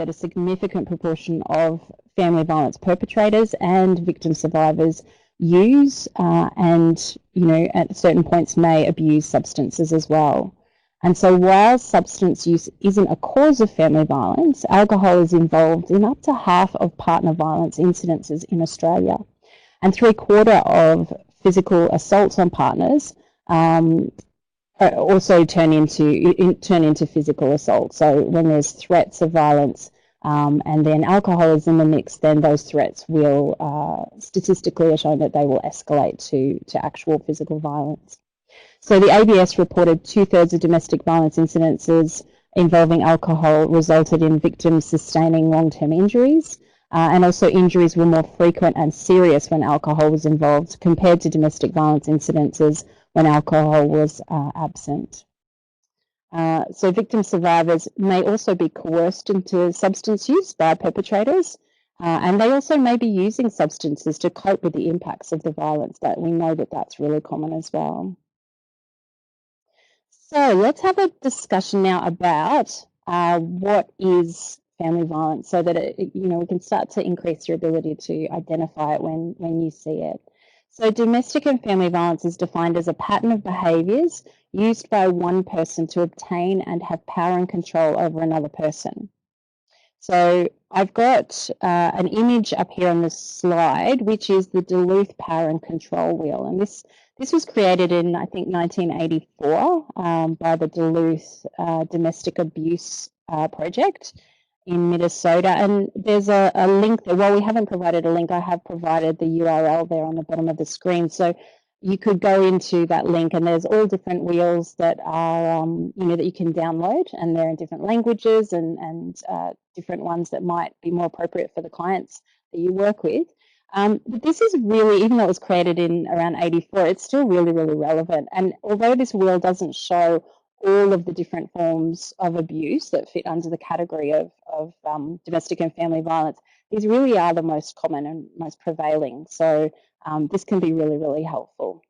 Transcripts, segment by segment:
that a significant proportion of family violence perpetrators and victim survivors use and, at certain points may abuse substances as well. And so while substance use isn't a cause of family violence, alcohol is involved in up to half of partner violence incidences in Australia. And 3/4 of physical assaults on partners also turn into physical assault. So when there's threats of violence and then alcohol is in the mix, then those threats will statistically are shown that they will escalate to actual physical violence. So the ABS reported 2/3 of domestic violence incidences involving alcohol resulted in victims sustaining long-term injuries, and also injuries were more frequent and serious when alcohol was involved compared to domestic violence incidences when alcohol was absent. So victim survivors may also be coerced into substance use by perpetrators, and they also may be using substances to cope with the impacts of the violence. But we know that that's really common as well. So let's have a discussion now about what is family violence, so that we can start to increase your ability to identify it when you see it. So domestic and family violence is defined as a pattern of behaviours used by one person to obtain and have power and control over another person. So I've got an image up here on the slide, which is the Duluth Power and Control Wheel. And this was created in, I think, 1984 by the Duluth Domestic Abuse Project in Minnesota. And there's a link there. While we haven't provided a link, I have provided the URL there on the bottom of the screen. So you could go into that link, and there's all different wheels that are, that you can download, and they're in different languages and different ones that might be more appropriate for the clients that you work with. But this is really, even though it was created in around 84, it's still really, really relevant. And although this wheel doesn't show all of the different forms of abuse that fit under the category of domestic and family violence, these really are the most common and most prevailing. So this can be really, really helpful.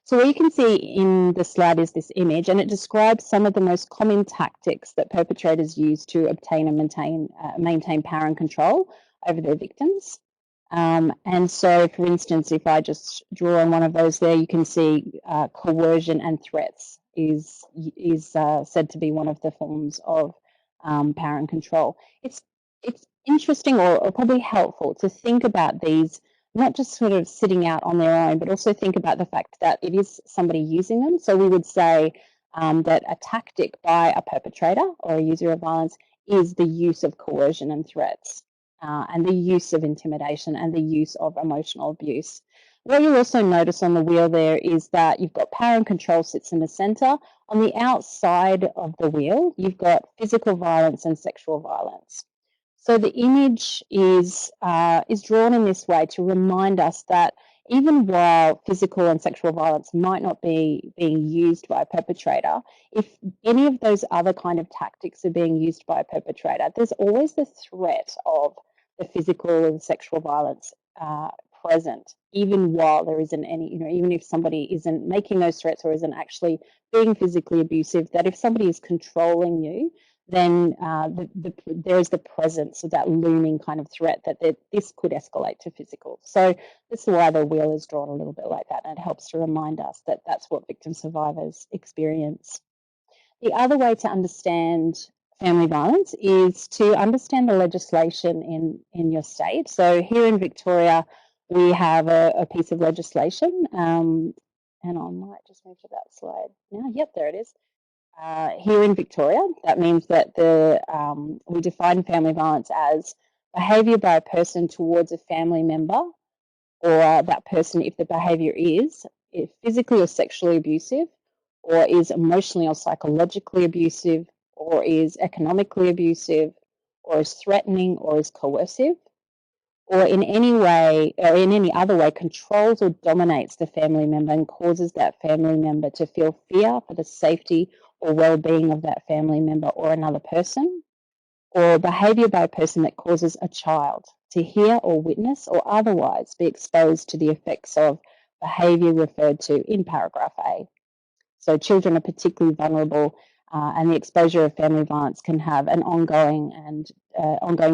So what you can see in the slide is this image, and it describes some of the most common tactics that perpetrators use to obtain and maintain power and control over their victims. And so, for instance, if I just draw on one of those there, you can see coercion and threats is said to be one of the forms of power and control. It's interesting or probably helpful to think about these, not just sort of sitting out on their own, but also think about the fact that it is somebody using them. So we would say that a tactic by a perpetrator or a user of violence is the use of coercion and threats, and the use of intimidation and the use of emotional abuse. What you'll also notice on the wheel there is that you've got power and control sits in the center. On the outside of the wheel, you've got physical violence and sexual violence. So the image is drawn in this way to remind us that even while physical and sexual violence might not be being used by a perpetrator, if any of those other kind of tactics are being used by a perpetrator, there's always the threat of the physical and sexual violence present, even while there isn't any, even if somebody isn't making those threats or isn't actually being physically abusive, that if somebody is controlling you, then there is the presence of that looming kind of threat that this could escalate to physical. So this is why the wheel is drawn a little bit like that, and it helps to remind us that that's what victim survivors experience. The other way to understand family violence is to understand the legislation in your state. So here in Victoria, we have a piece of legislation, and I might just move to that slide now. Yep, there it is. Here in Victoria, that means that we define family violence as behaviour by a person towards a family member, or that person if the behaviour is physically or sexually abusive, or is emotionally or psychologically abusive, or is economically abusive, or is threatening, or is coercive, or in any way or in any other way controls or dominates the family member and causes that family member to feel fear for the safety or well-being of that family member or another person, or behaviour by a person that causes a child to hear or witness or otherwise be exposed to the effects of behaviour referred to in paragraph A. So children are particularly vulnerable and the exposure of family violence can have an ongoing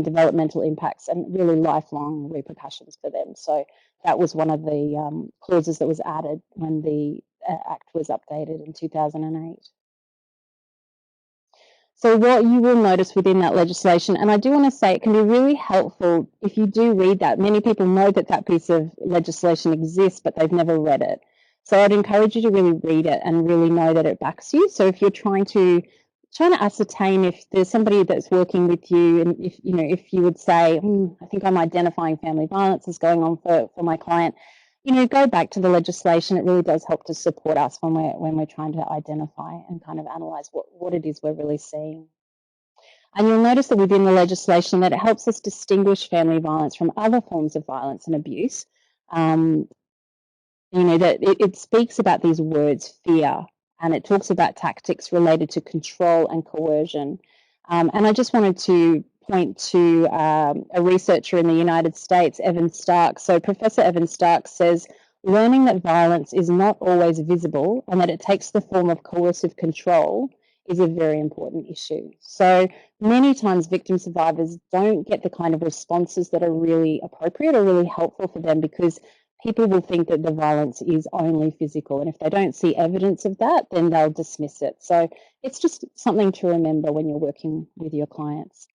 developmental impacts and really lifelong repercussions for them. So that was one of the clauses that was added when the Act was updated in 2008. So what you will notice within that legislation, and I do want to say it can be really helpful if you do read that. Many people know that that piece of legislation exists, but they've never read it. So I'd encourage you to really read it and really know that it backs you. So if you're trying to ascertain if there's somebody that's working with you, and if you would say, I think I'm identifying family violence is going on for my client, go back to the legislation. It really does help to support us when we're trying to identify and kind of analyze what it is we're really seeing. And you'll notice that within the legislation that it helps us distinguish family violence from other forms of violence and abuse. That it speaks about these words, fear, and it talks about tactics related to control and coercion. And I just wanted to point to a researcher in the United States, Evan Stark. So Professor Evan Stark says, learning that violence is not always visible and that it takes the form of coercive control is a very important issue. So many times victim survivors don't get the kind of responses that are really appropriate or really helpful for them because people will think that the violence is only physical. And if they don't see evidence of that, then they'll dismiss it. So it's just something to remember when you're working with your clients.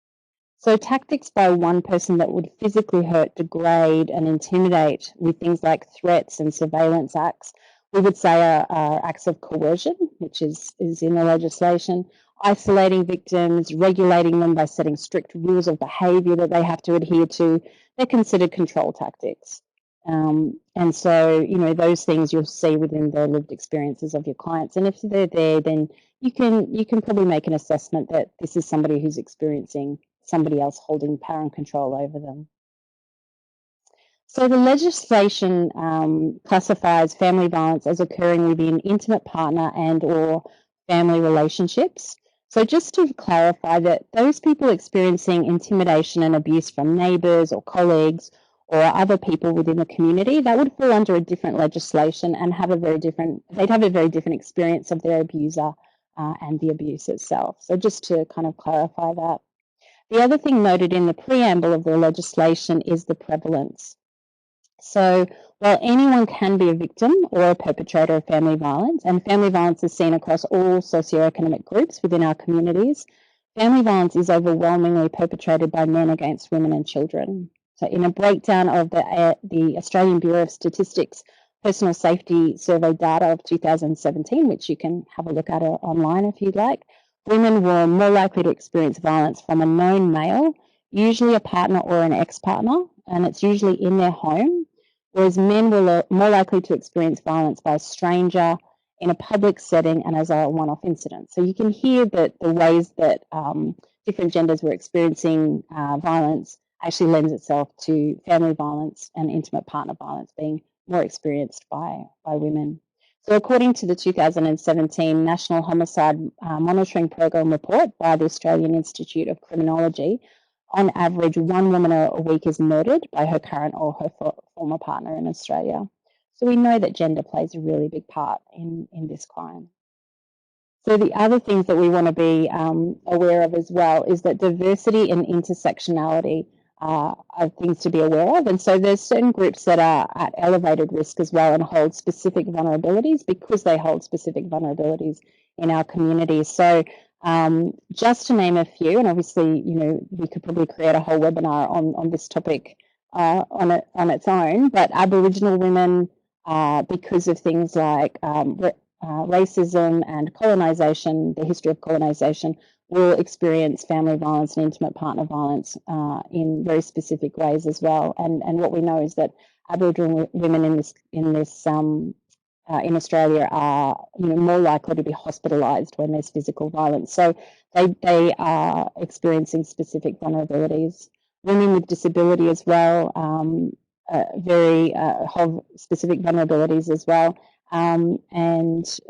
So tactics by one person that would physically hurt, degrade, and intimidate with things like threats and surveillance acts, we would say are acts of coercion, which is in the legislation, isolating victims, regulating them by setting strict rules of behaviour that they have to adhere to. They're considered control tactics. And so, those things you'll see within the lived experiences of your clients. And if they're there, then you can probably make an assessment that this is somebody who's experiencing somebody else holding power and control over them. So the legislation classifies family violence as occurring within intimate partner and or family relationships. So just to clarify that those people experiencing intimidation and abuse from neighbours or colleagues or other people within the community, that would fall under a different legislation and they'd have a very different experience of their abuser and the abuse itself. So just to kind of clarify that. The other thing noted in the preamble of the legislation is the prevalence. So while anyone can be a victim or a perpetrator of family violence, and family violence is seen across all socioeconomic groups within our communities, family violence is overwhelmingly perpetrated by men against women and children. So in a breakdown of the Australian Bureau of Statistics Personal Safety Survey data of 2017, which you can have a look at online if you'd like, women were more likely to experience violence from a known male, usually a partner or an ex-partner, and it's usually in their home, whereas men were more likely to experience violence by a stranger in a public setting and as a one-off incident. So you can hear that the ways that different genders were experiencing violence actually lends itself to family violence and intimate partner violence being more experienced by women. So according to the 2017 National Homicide Monitoring Program report by the Australian Institute of Criminology, on average, one woman a week is murdered by her current or her former partner in Australia. So we know that gender plays a really big part in this crime. So the other things that we want to be aware of as well is that diversity and intersectionality are things to be aware of. And so there's certain groups that are at elevated risk as well and hold specific vulnerabilities because they hold specific vulnerabilities in our communities. So just to name a few, and obviously, we could probably create a whole webinar on this topic on its own, but Aboriginal women, because of things like racism and colonisation, the history of colonisation, will experience family violence and intimate partner violence in very specific ways as well. And what we know is that Aboriginal women in Australia are more likely to be hospitalised when there's physical violence. So they are experiencing specific vulnerabilities. Women with disability as well, have specific vulnerabilities as well. And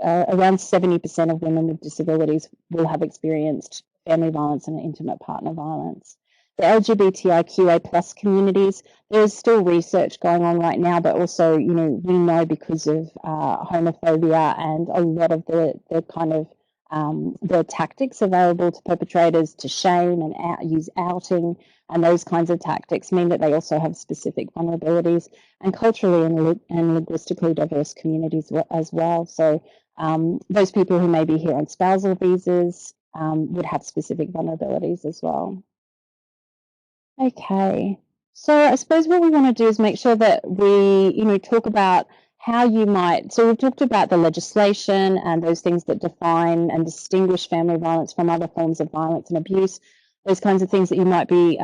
around 70% of women with disabilities will have experienced family violence and intimate partner violence. The LGBTIQA plus communities, there is still research going on right now, but also, we know because of homophobia and a lot of the kind of the tactics available to perpetrators to shame and use outing and those kinds of tactics mean that they also have specific vulnerabilities, and culturally and linguistically diverse communities as well. So those people who may be here on spousal visas would have specific vulnerabilities as well. Okay, so I suppose what we want to do is make sure that we, talk about how you might. So we've talked about the legislation and those things that define and distinguish family violence from other forms of violence and abuse. Those kinds of things that you might be,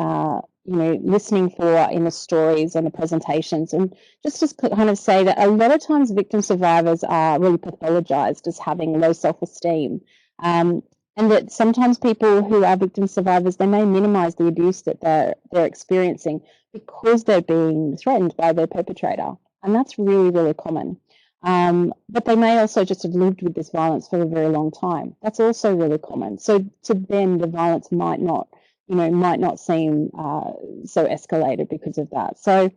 listening for in the stories and the presentations, and just to kind of say that a lot of times victim survivors are really pathologized as having low self-esteem. And that sometimes people who are victim survivors, they may minimize the abuse that they're experiencing because they're being threatened by their perpetrator. And that's really, really common. But they may also just have lived with this violence for a very long time. That's also really common. So to them, the violence might not seem so escalated because of that. So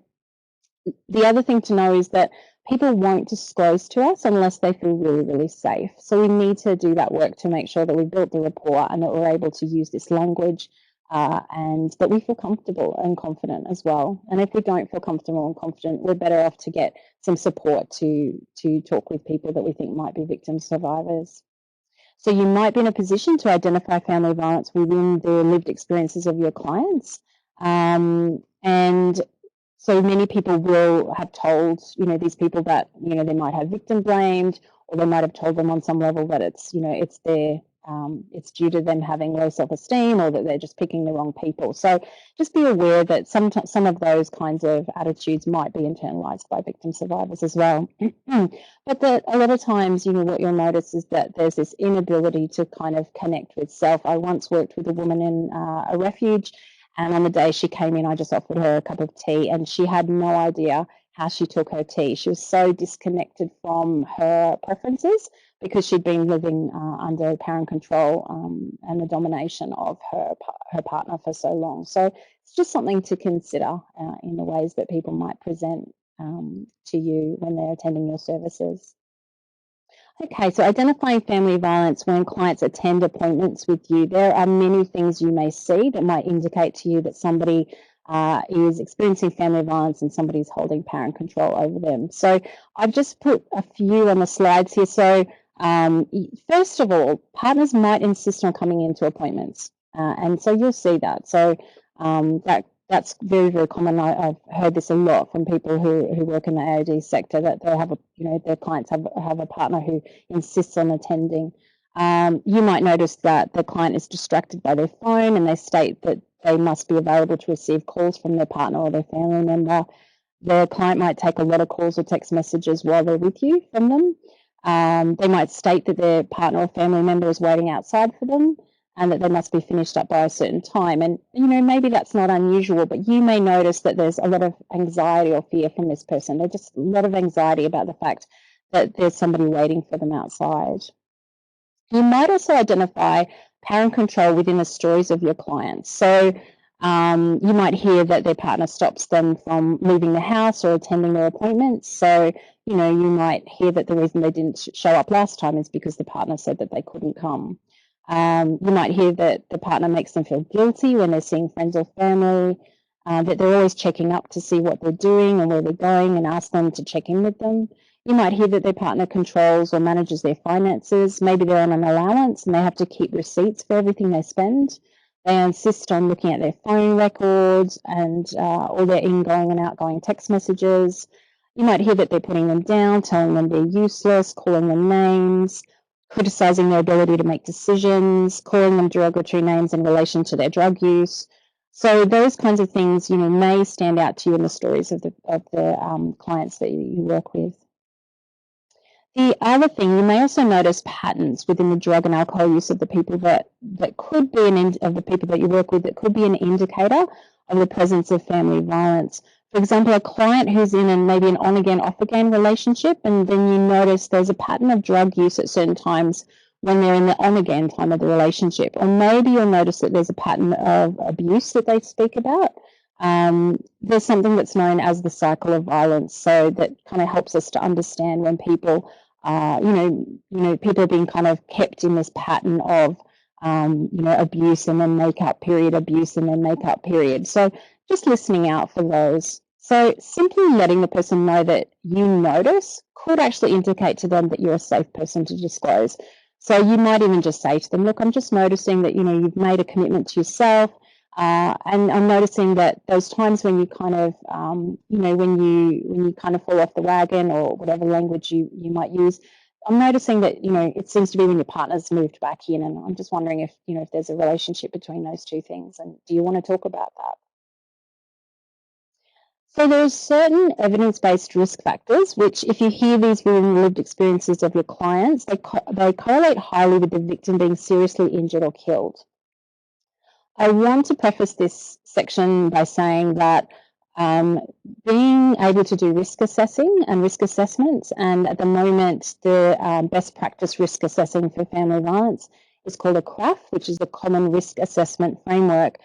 the other thing to know is that people won't disclose to us unless they feel really, really safe. So we need to do that work to make sure that we've built the rapport and that we're able to use this language and that we feel comfortable and confident as well. And if we don't feel comfortable and confident, we're better off to get some support to talk with people that we think might be victim survivors. So you might be in a position to identify family violence within the lived experiences of your clients. And so many people will have told, these people that, they might have victim blamed, or they might have told them on some level that it's, it's due to them having low self-esteem, or that they're just picking the wrong people. So just be aware that some of those kinds of attitudes might be internalized by victim survivors as well. But that a lot of times, what you'll notice is that there's this inability to kind of connect with self. I once worked with a woman in a refuge, and on the day she came in, I just offered her a cup of tea, and she had no idea how she took her tea. She was so disconnected from her preferences because she'd been living under parent control and the domination of her partner for so long. So it's just something to consider in the ways that people might present to you when they're attending your services. Okay, so identifying family violence when clients attend appointments with you, there are many things you may see that might indicate to you that somebody is experiencing family violence and somebody's holding parent control over them. So I've just put a few on the slides here. So first of all, partners might insist on coming into appointments, and so you'll see that. So that's very, very common. I've heard this a lot from people who work in the AOD sector, that they have their clients have a partner who insists on attending. You might notice that the client is distracted by their phone and they state that they must be available to receive calls from their partner or their family member. The client might take a lot of calls or text messages while they're with you from them. They might state that their partner or family member is waiting outside for them, and that they must be finished up by a certain time. And, maybe that's not unusual, but you may notice that there's a lot of anxiety or fear from this person. There's just a lot of anxiety about the fact that there's somebody waiting for them outside. You might also identify parent control within the stories of your clients. So you might hear that their partner stops them from leaving the house or attending their appointments. So, you might hear that the reason they didn't show up last time is because the partner said that they couldn't come. You might hear that the partner makes them feel guilty when they're seeing friends or family, that they're always checking up to see what they're doing and where they're going and ask them to check in with them. You might hear that their partner controls or manages their finances. Maybe they're on an allowance and they have to keep receipts for everything they spend. They insist on looking at their phone records and all their ingoing and outgoing text messages. You might hear that they're putting them down, telling them they're useless, calling them names, criticizing their ability to make decisions, calling them derogatory names in relation to their drug use. So those kinds of things, may stand out to you in the stories of the clients that you work with. The other thing, you may also notice patterns within the drug and alcohol use of the people that could be of the people that you work with, that could be an indicator of the presence of family violence. For example, a client who's in maybe an on-again, off-again relationship, and then you notice there's a pattern of drug use at certain times when they're in the on-again time of the relationship. Or maybe you'll notice that there's a pattern of abuse that they speak about. There's something that's known as the cycle of violence, so that kind of helps us to understand when people people being kind of kept in this pattern of, abuse and then make-up period, abuse and then make-up period. So just listening out for those. So simply letting the person know that you notice could actually indicate to them that you're a safe person to disclose. So you might even just say to them, look, I'm just noticing that, you've made a commitment to yourself. And I'm noticing that those times when you kind of, when you kind of fall off the wagon, or whatever language you might use, I'm noticing that, it seems to be when your partner's moved back in, and I'm just wondering if, if there's a relationship between those two things, and do you want to talk about that? So there's certain evidence-based risk factors, which if you hear these within the lived experiences of your clients, they correlate highly with the victim being seriously injured or killed. I want to preface this section by saying that being able to do risk assessing and risk assessments, and at the moment the best practice risk assessing for family violence is called a CRAF, which is the Common Risk Assessment Framework.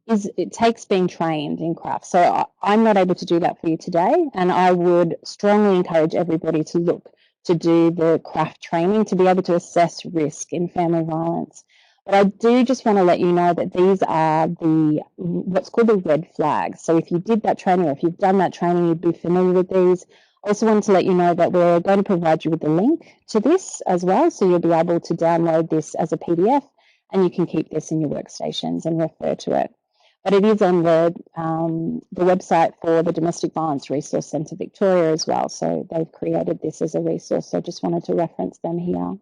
It takes being trained in CRAF. So I'm not able to do that for you today, and I would strongly encourage everybody to look to do the CRAF training to be able to assess risk in family violence. But I do just want to let you know that these are what's called the red flags. So if you did that training, or if you've done that training, you'd be familiar with these. I also wanted to let you know that we're going to provide you with the link to this as well, so you'll be able to download this as a PDF, and you can keep this in your workstations and refer to it. But it is on the website for the Domestic Violence Resource Centre Victoria as well. So they've created this as a resource. So just wanted to reference them here.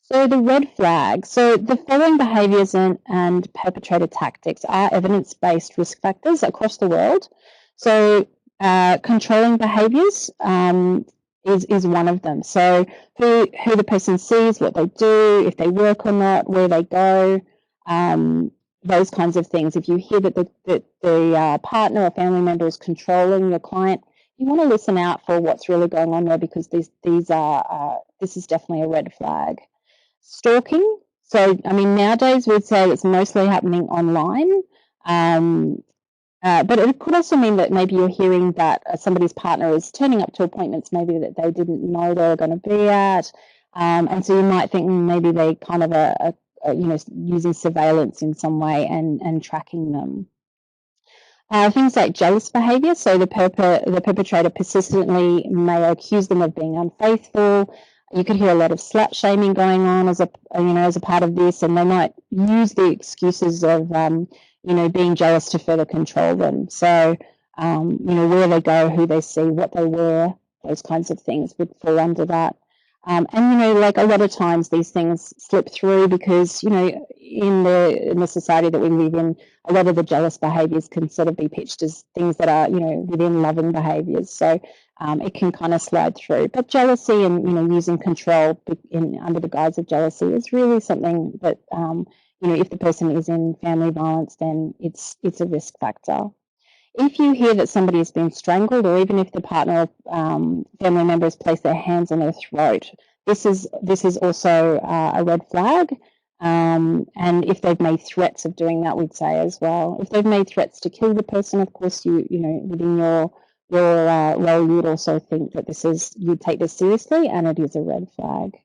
So the red flag. So the following behaviours and perpetrator tactics are evidence-based risk factors across the world. So controlling behaviours is one of them. So who the person sees, what they do, if they work or not, where they go, those kinds of things. If you hear that the partner or family member is controlling your client, you want to listen out for what's really going on there, because this is definitely a red flag. Stalking. So, I mean, nowadays we'd say it's mostly happening online, but it could also mean that maybe you're hearing that somebody's partner is turning up to appointments maybe that they didn't know they were going to be at, and so you might think maybe they kind of are using surveillance in some way and tracking them. Things like jealous behaviour. So the perpetrator persistently may accuse them of being unfaithful. You could hear a lot of slut shaming going on as a part of this, and they might use the excuses of being jealous to further control them. So where they go, who they see, what they wear, those kinds of things would fall under that. And like a lot of times these things slip through because in the society that we live in, a lot of the jealous behaviours can sort of be pitched as things that are within loving behaviours. So it can kind of slide through. But jealousy and using control under the guise of jealousy is really something that if the person is in family violence, then it's a risk factor. If you hear that somebody has been strangled, or even if the partner or family member has placed their hands on their throat, this is also a red flag. And if they've made threats of doing that, we'd say as well. If they've made threats to kill the person, of course, within your role, you'd also think that you'd take this seriously, and it is a red flag.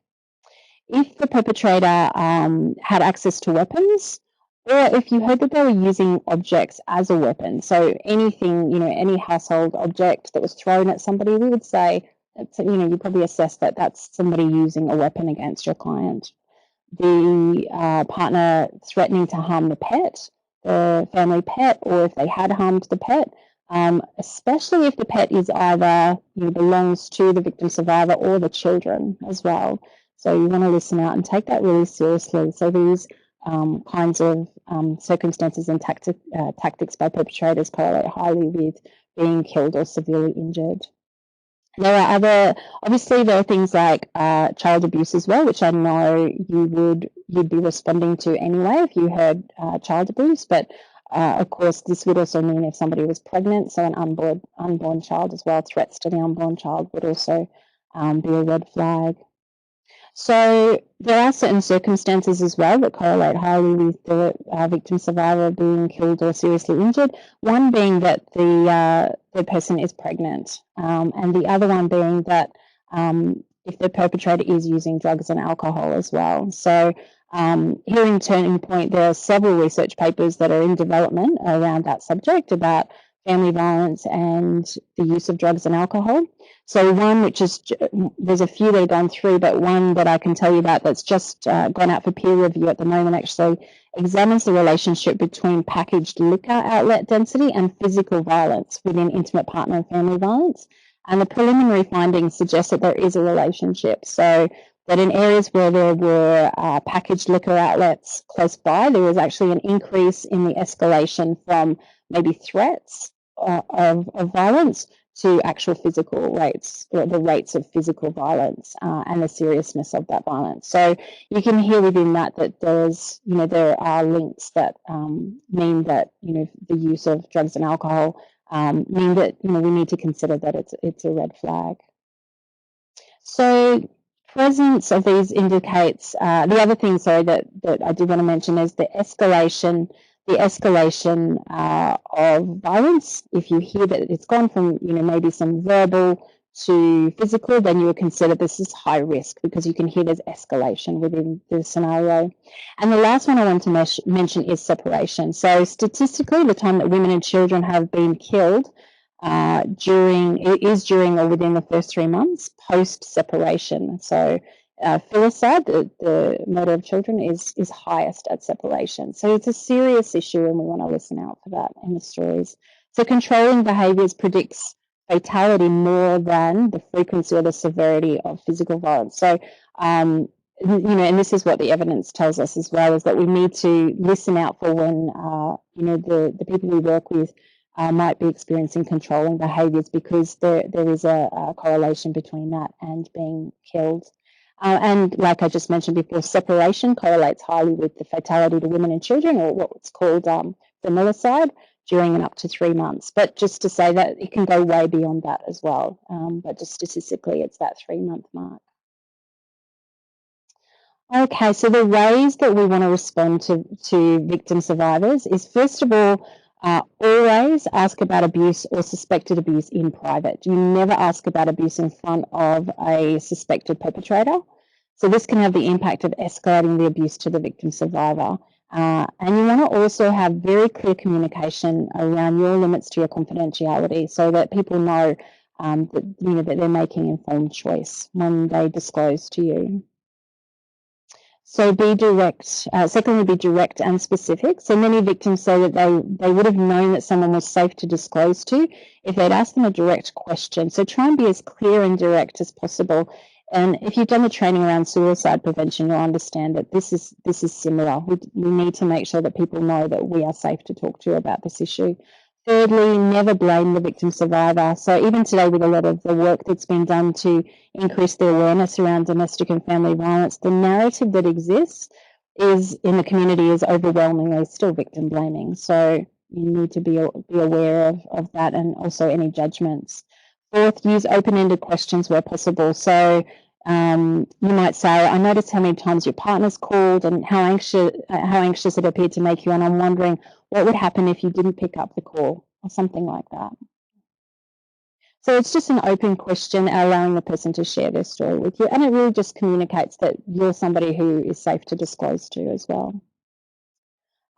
If the perpetrator had access to weapons, or if you heard that they were using objects as a weapon, so anything, any household object that was thrown at somebody, we would say, you probably assess that that's somebody using a weapon against your client. The partner threatening to harm the pet, the family pet, or if they had harmed the pet, especially if the pet is either belongs to the victim survivor or the children as well. So you want to listen out and take that really seriously. So these kinds of circumstances and tactics by perpetrators correlate highly with being killed or severely injured. Obviously there are things like child abuse as well, which I know you'd be responding to anyway if you heard child abuse, but of course this would also mean if somebody was pregnant, so an unborn child as well, threats to the unborn child would also be a red flag. So there are certain circumstances as well that correlate highly with the victim survivor being killed or seriously injured. One being that the person is pregnant, and the other one being that if the perpetrator is using drugs and alcohol as well. So here in Turning Point, there are several research papers that are in development around that subject about family violence and the use of drugs and alcohol. So one which is, there's a few that have gone through, but one that I can tell you about that's just gone out for peer review at the moment actually examines the relationship between packaged liquor outlet density and physical violence within intimate partner and family violence. And the preliminary findings suggest that there is a relationship. So that in areas where there were packaged liquor outlets close by, there was actually an increase in the escalation from maybe threats of violence to actual physical rates, or the rates of physical violence and the seriousness of that violence. So you can hear within that there's, there are links that mean that, the use of drugs and alcohol mean that, we need to consider that it's a red flag. So presence of these indicates, the other thing, sorry, that I did want to mention is the escalation of violence. If you hear that it's gone from, maybe some verbal to physical, then you would consider this is high risk because you can hear there's escalation within the scenario. And the last one I want to mention is separation. So statistically, the time that women and children have been killed during or within the first 3 months post-separation. So filicide, the murder of children, is highest at separation. So it's a serious issue and we want to listen out for that in the stories. So controlling behaviours predicts fatality more than the frequency or the severity of physical violence. So, and this is what the evidence tells us as well, is that we need to listen out for when, the people we work with might be experiencing controlling behaviours, because there is a correlation between that and being killed. And like I just mentioned before, separation correlates highly with the fatality to women and children, or what's called familicide, during and up to 3 months. But just to say that it can go way beyond that as well. But just statistically, it's that 3-month mark. Okay, so the ways that we want to respond to victim survivors is, first of all, always ask about abuse or suspected abuse in private. You never ask about abuse in front of a suspected perpetrator. So this can have the impact of escalating the abuse to the victim survivor. And you want to also have very clear communication around your limits to your confidentiality, so that people know that they're making informed choice when they disclose to you. So be direct. Secondly, be direct and specific. So many victims say that they would have known that someone was safe to disclose to if they'd asked them a direct question. So try and be as clear and direct as possible. And if you've done the training around suicide prevention, you'll understand that this is similar. We need to make sure that people know that we are safe to talk to about this issue. Thirdly, never blame the victim survivor. So even today, with a lot of the work that's been done to increase the awareness around domestic and family violence, the narrative that exists is in the community is overwhelmingly still victim blaming. So you need to be aware of that, and also any judgments. Fourth, use open-ended questions where possible. So you might say, I noticed how many times your partner's called and how anxious it appeared to make you, and I'm wondering what would happen if you didn't pick up the call, or something like that. So it's just an open question, allowing the person to share their story with you, and it really just communicates that you're somebody who is safe to disclose to as well.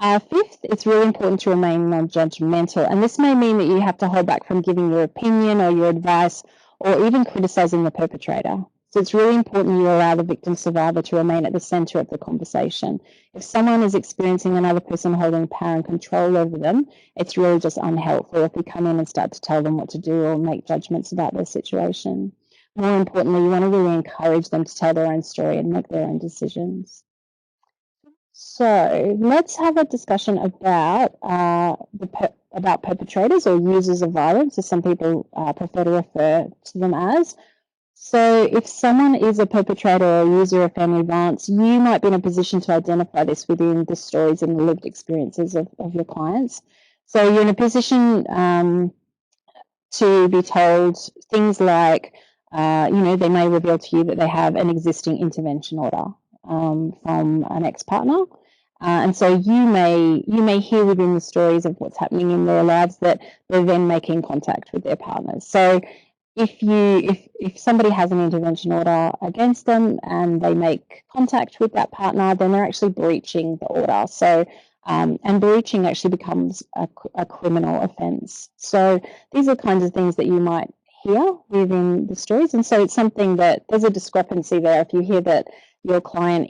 Fifth, it's really important to remain non-judgmental, and this may mean that you have to hold back from giving your opinion or your advice, or even criticising the perpetrator. So it's really important you allow the victim survivor to remain at the centre of the conversation. If someone is experiencing another person holding power and control over them, it's really just unhelpful if we come in and start to tell them what to do or make judgments about their situation. More importantly, you want to really encourage them to tell their own story and make their own decisions. So let's have a discussion about perpetrators, or users of violence, as some people prefer to refer to them as. So if someone is a perpetrator or a user of family violence, you might be in a position to identify this within the stories and the lived experiences of your clients. So you're in a position to be told things like, they may reveal to you that they have an existing intervention order from an ex-partner. And so you may hear within the stories of what's happening in their lives that they're then making contact with their partners. So if somebody has an intervention order against them and they make contact with that partner, then they're actually breaching the order. So, and breaching actually becomes a criminal offence. So these are kinds of things that you might hear within the stories, and so it's something that there's a discrepancy there. If you hear that your client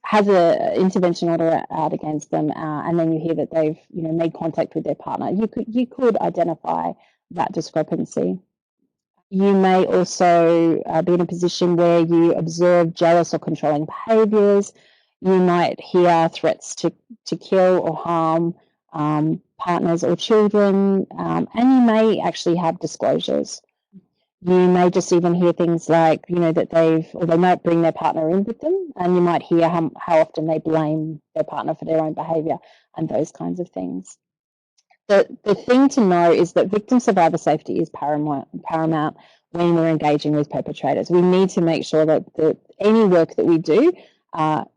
has a intervention order out against them, and then you hear that they've made contact with their partner, you could identify that discrepancy. You may also be in a position where you observe jealous or controlling behaviours. You might hear threats to kill or harm partners or children, and you may actually have disclosures. You may just even hear things like, that they might bring their partner in with them, and you might hear how often they blame their partner for their own behaviour and those kinds of things. The thing to know is that victim survivor safety is paramount when we're engaging with perpetrators. We need to make sure that any work that we do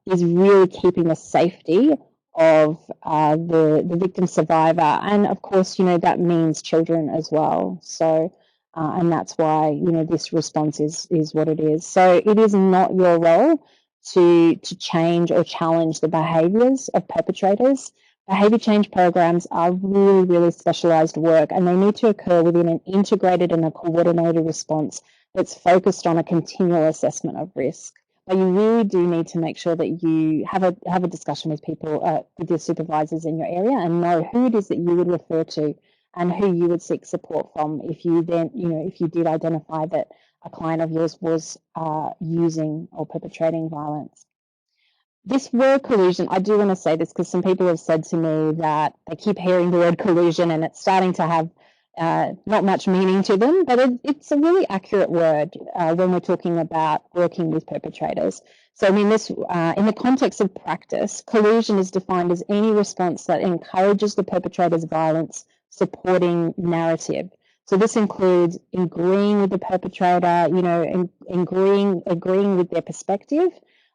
is really keeping the safety of the victim survivor, and of course, that means children as well. So, and that's why this response is what it is. So it is not your role to change or challenge the behaviours of perpetrators. Behaviour change programs are really, really specialised work, and they need to occur within an integrated and a coordinated response that's focused on a continual assessment of risk. But you really do need to make sure that you have a discussion with people, with your supervisors in your area, and know who it is that you would refer to and who you would seek support from if you did identify that a client of yours was using or perpetrating violence. This word collusion, I do want to say this because some people have said to me that they keep hearing the word collusion and it's starting to have not much meaning to them, but it's a really accurate word when we're talking about working with perpetrators. So, I mean, this in the context of practice, collusion is defined as any response that encourages the perpetrator's violence supporting narrative. So this includes agreeing with the perpetrator, agreeing with their perspective,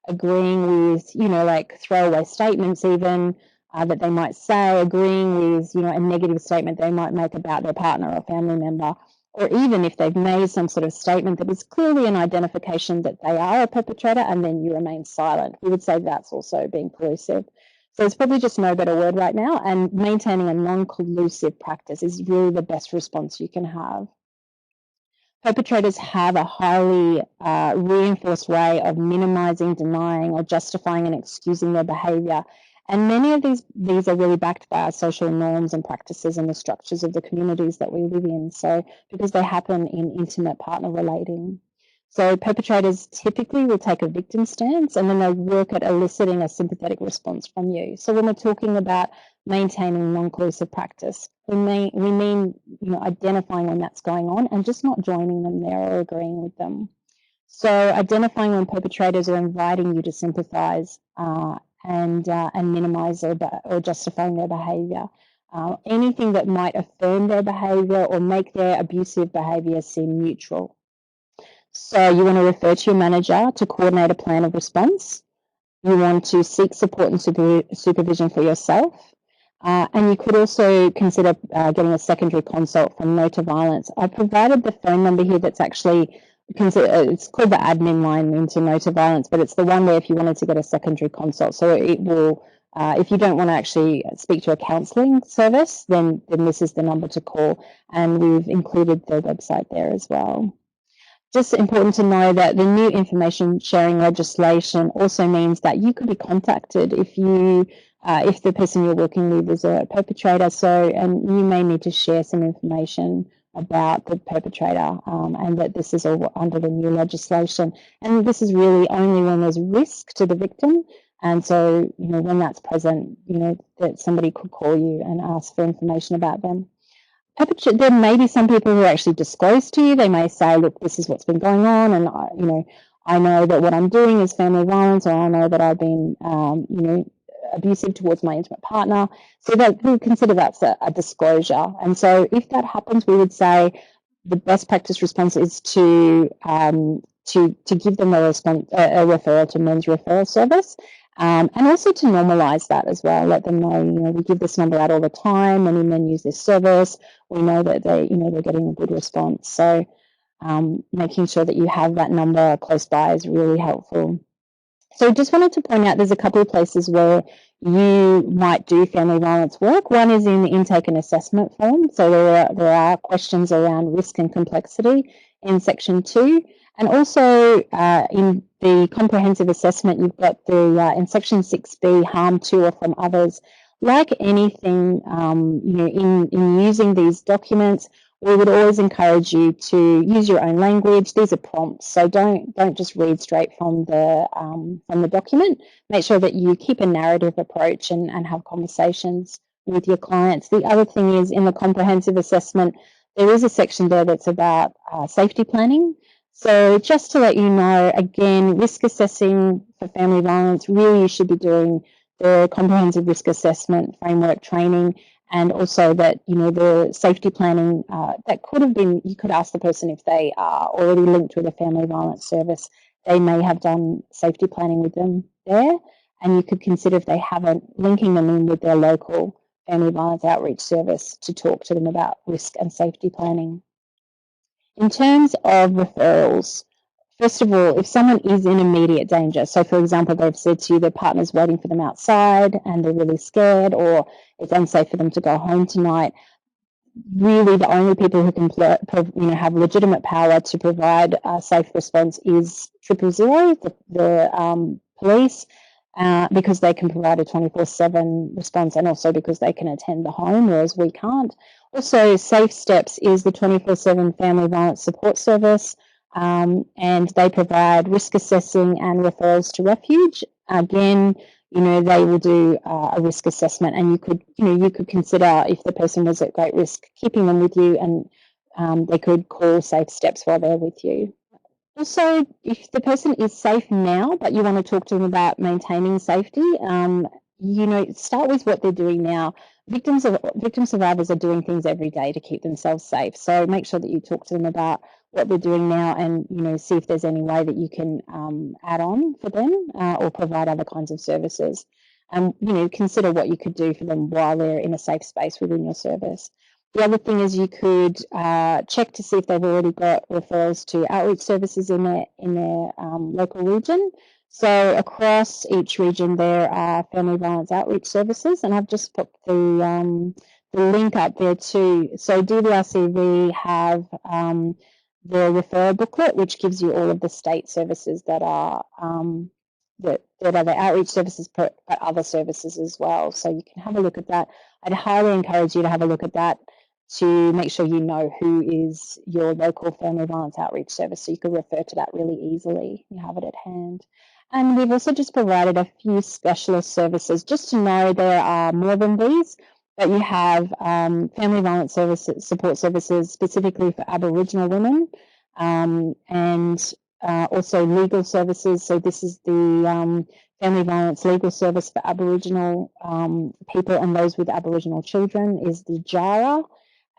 agreeing with, like throwaway statements even that they might say, agreeing with, a negative statement they might make about their partner or family member, or even if they've made some sort of statement that is clearly an identification that they are a perpetrator and then you remain silent. We would say that's also being collusive. So there's probably just no better word right now, and maintaining a non-collusive practice is really the best response you can have. Perpetrators have a highly reinforced way of minimizing, denying, or justifying and excusing their behavior. And many of these are really backed by our social norms and practices and the structures of the communities that we live in. So because they happen in intimate partner relating. So perpetrators typically will take a victim stance and then they work at eliciting a sympathetic response from you. So when we're talking about maintaining non-collusive practice, we mean identifying when that's going on and just not joining them there or agreeing with them. So identifying when perpetrators are inviting you to sympathise and minimise or justifying their behaviour. Anything that might affirm their behaviour or make their abusive behaviour seem neutral. So you want to refer to your manager to coordinate a plan of response. You want to seek support and supervision for yourself. And you could also consider getting a secondary consult from No to Violence. I provided the phone number here that's actually, it's called the admin line into No to Violence, but it's the one where if you wanted to get a secondary consult. So it will, if you don't want to actually speak to a counselling service, then this is the number to call. And we've included the website there as well. Just important to know that the new information sharing legislation also means that you could be contacted if the person you're working with is a perpetrator. So, and you may need to share some information about the perpetrator, and that this is all under the new legislation. And this is really only when there's risk to the victim. And so, when that's present, that somebody could call you and ask for information about them. There may be some people who actually disclose to you. They may say, look, this is what's been going on, and I know that what I'm doing is family violence, or I know that I've been abusive towards my intimate partner. So that we consider that's a disclosure. And so if that happens, we would say the best practice response is to give them a referral to Men's Referral Service. And also to normalise that as well. Let them know, we give this number out all the time. Many men use this service. We know that they're getting a good response. So making sure that you have that number close by is really helpful. So just wanted to point out there's a couple of places where you might do family violence work. One is in the intake and assessment form. So there are questions around risk and complexity in section 2. And also in the comprehensive assessment, you've got the in section 6B, harm to or from others. Like anything, in using these documents, we would always encourage you to use your own language. These are prompts, so don't just read straight from the document. Make sure that you keep a narrative approach and have conversations with your clients. The other thing is in the comprehensive assessment, there is a section there that's about safety planning. So just to let you know, again, risk assessing for family violence, really you should be doing the comprehensive risk assessment framework training, and also that, the safety planning, that could have been, you could ask the person if they are already linked with a family violence service. They may have done safety planning with them there, and you could consider, if they haven't, linking them in with their local family violence outreach service to talk to them about risk and safety planning. In terms of referrals, first of all, if someone is in immediate danger, so for example, they've said to you their partner's waiting for them outside and they're really scared, or it's unsafe for them to go home tonight, really the only people who can have legitimate power to provide a safe response is 000, the police, because they can provide a 24/7 response, and also because they can attend the home, whereas we can't. Also, Safe Steps is the 24/7 family violence support service, and they provide risk assessing and referrals to refuge. Again, they will do a risk assessment, and you could consider, if the person was at great risk, keeping them with you, and they could call Safe Steps while they're with you. Also, if the person is safe now, but you want to talk to them about maintaining safety, start with what they're doing now. Victim survivors are doing things every day to keep themselves safe. So make sure that you talk to them about what they're doing now, and see if there's any way that you can add on for them, or provide other kinds of services. And consider what you could do for them while they're in a safe space within your service. The other thing is you could check to see if they've already got referrals to outreach services in their local region. So across each region there are family violence outreach services, and I've just put the link up there too. So DVRCV have the referral booklet, which gives you all of the state services that are that are the outreach services, but other services as well. So you can have a look at that. I'd highly encourage you to have a look at that to make sure you know who is your local family violence outreach service, so you can refer to that really easily. You have it at hand. And we've also just provided a few specialist services, just to know there are more than these, but you have family violence support services specifically for Aboriginal women, and also legal services. So this is the family violence legal service for Aboriginal people and those with Aboriginal children is the JARA.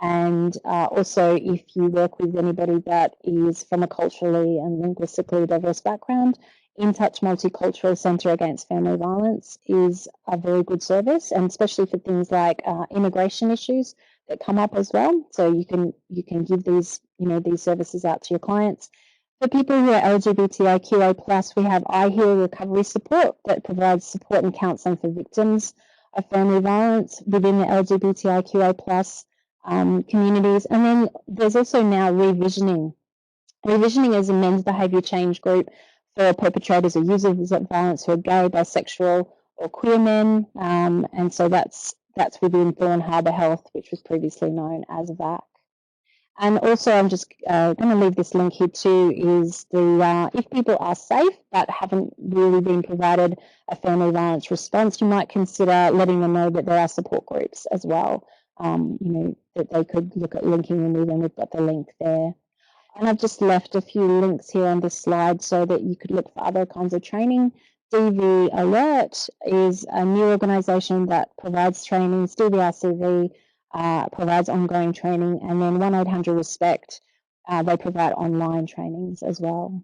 And also, if you work with anybody that is from a culturally and linguistically diverse background, In Touch Multicultural Centre Against Family Violence is a very good service, and especially for things like immigration issues that come up as well. So you can give these services out to your clients. For people who are LGBTIQA+, we have I Heal Recovery Support that provides support and counselling for victims of family violence within the LGBTIQA+ communities. And then there's also now Revisioning. Revisioning is a men's behaviour change group for perpetrators or users of violence who are gay, bisexual, or queer men. And so that's within Thorn Harbour Health, which was previously known as VAC. And also, I'm just going to leave this link here too, is the if people are safe but haven't really been provided a family violence response, you might consider letting them know that there are support groups as well, that they could look at linking in with, and we've got the link there. And I've just left a few links here on this slide so that you could look for other kinds of training. DV Alert is a new organisation that provides trainings. DVRCV provides ongoing training, and then 1-800-RESPECT, they provide online trainings as well.